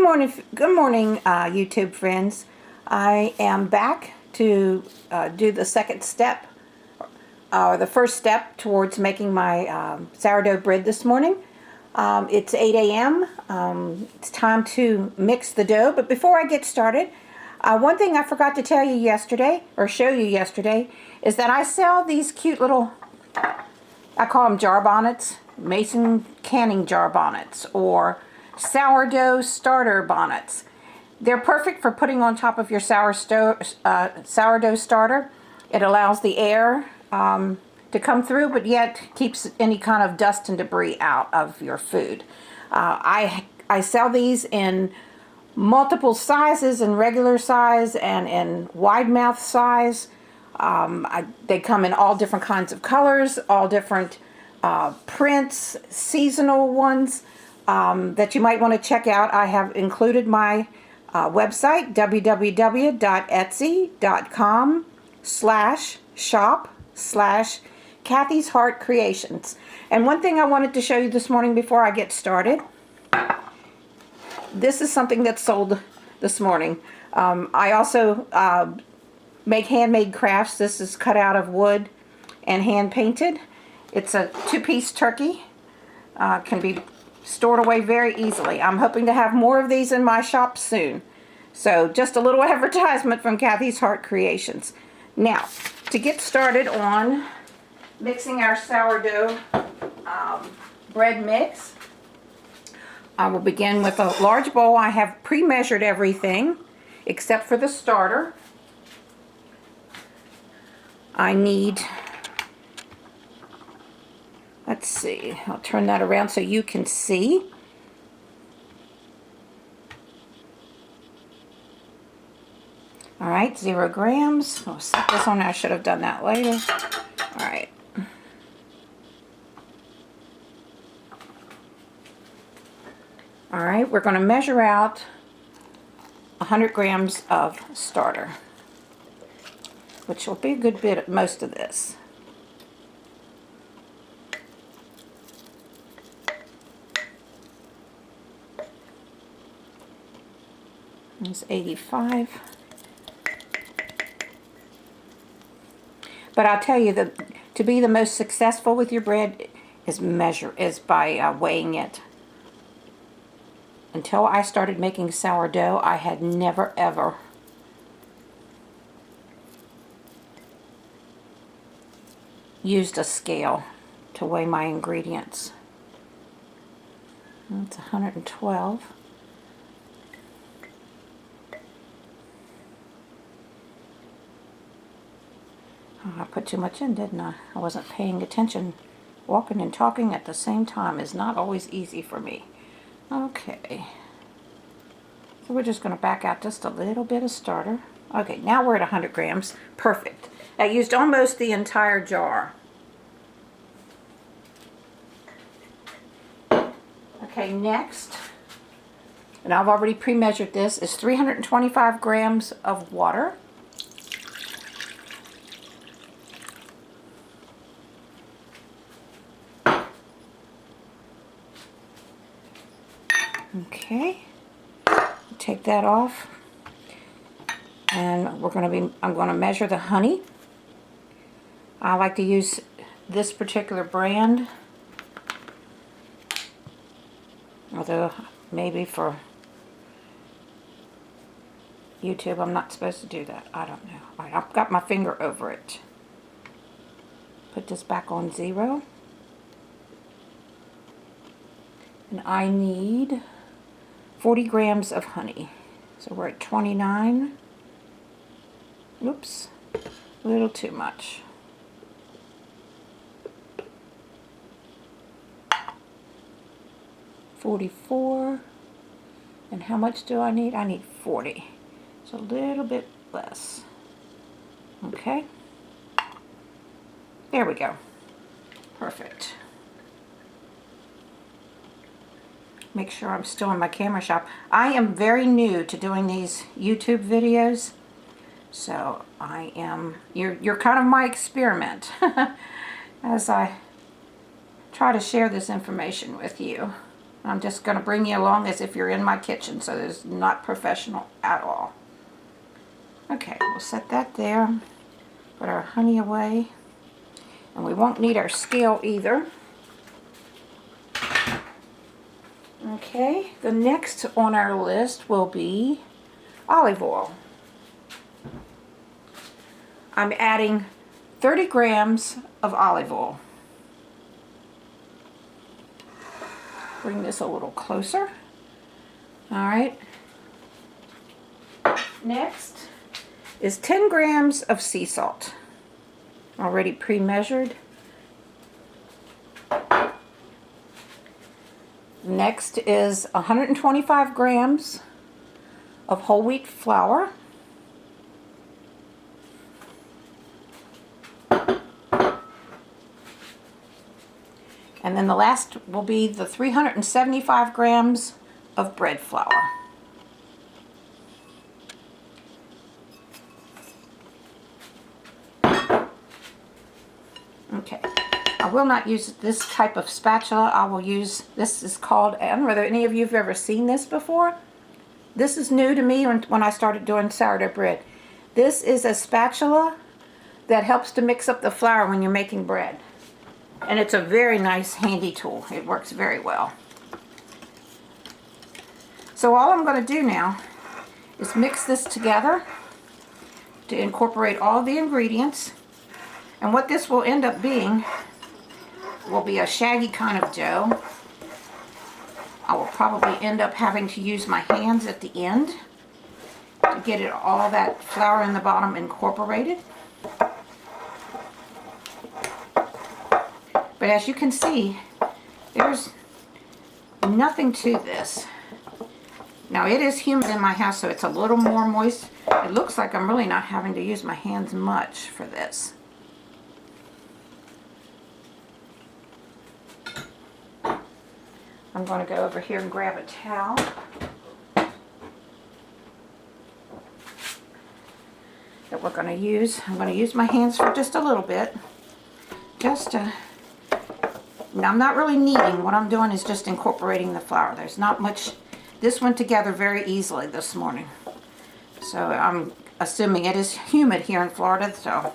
Good morning, YouTube friends. I am back to do the second step, or the first step towards making my sourdough bread this morning. It's 8 a.m. It's time to mix the dough, but before I get started, one thing I forgot to tell you yesterday, or show you yesterday, is that I sell these cute little, I call them jar bonnets, mason canning jar bonnets, or sourdough starter bonnets. They're perfect for putting on top of your sourdough starter. It allows the air to come through, but yet keeps any kind of dust and debris out of your food. I sell these in multiple sizes, in regular size and in wide mouth size. They come in all different kinds of colors, all different prints, seasonal ones that you might want to check out. I have included my website, www.etsy.com/shop/Kathy's Heart Creations. And one thing I wanted to show you this morning before I get started, this is something that's sold this morning. I also make handmade crafts. This is cut out of wood and hand painted. It's a two-piece turkey. Can be stored away very easily. I'm hoping to have more of these in my shop soon. So just a little advertisement from Kathy's Heart Creations. Now, to get started on mixing our sourdough bread mix, I will begin with a large bowl. I have pre-measured everything except for the starter. I need, let's see, I'll turn that around so you can see. All right, 0 grams. I'll set this on. I should have done that later. All right. All right, we're going to measure out 100 grams of starter, which will be a good bit of most of this. It's 85. But I'll tell you that to be the most successful with your bread is by weighing it. Until I started making sourdough, I had never ever used a scale to weigh my ingredients. That's 112. Oh, I put too much in, didn't I? I wasn't paying attention. Walking and talking at the same time is not always easy for me. Okay. So we're just going to back out just a little bit of starter. Okay, now we're at 100 grams. Perfect. I used almost the entire jar. Okay, next, and I've already pre-measured this, is 325 grams of water. Okay, take that off, and I'm going to measure the honey. I like to use this particular brand, although maybe for YouTube I'm not supposed to do that. I don't know. All right, I've got my finger over it. Put this back on 0. And I need 40 grams of honey. So we're at 29. Oops, a little too much. $44. And how much do I need? I need 40. So a little bit less. Okay. There we go. Perfect. Make sure I'm still in my camera shop. I am very new to doing these YouTube videos, so you're kind of my experiment as I try to share this information with you. I'm just going to bring you along as if you're in my kitchen, so it's not professional at all. Okay, we'll set that there. Put our honey away. And we won't need our scale either. Okay, the next on our list will be olive oil. I'm adding 30 grams of olive oil. Bring this a little closer. All right. Next is 10 grams of sea salt, already pre-measured. Next is 125 grams of whole wheat flour. And then the last will be the 375 grams of bread flour. Okay, I will not use this type of spatula. I will use, this is called, I don't know whether any of you have ever seen this before. This is new to me when I started doing sourdough bread. This is a spatula that helps to mix up the flour when you're making bread. And it's a very nice, handy tool. It works very well. So all I'm going to do now is mix this together to incorporate all the ingredients. And what this will end up being will be a shaggy kind of dough. I will probably end up having to use my hands at the end to get it all that flour in the bottom incorporated. But as you can see, there's nothing to this. Now it is humid in my house, so it's a little more moist. It looks like I'm really not having to use my hands much for this. I'm going to go over here and grab a towel. That we're going to use. I'm going to use my hands for just a little bit. Now I'm not really kneading. What I'm doing is just incorporating the flour. There's not much. This went together very easily this morning. So I'm assuming it is humid here in Florida, so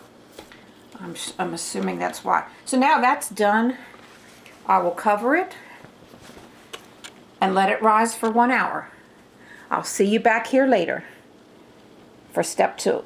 I'm assuming that's why. So now that's done. I will cover it and let it rise for 1 hour. I'll see you back here later for step 2.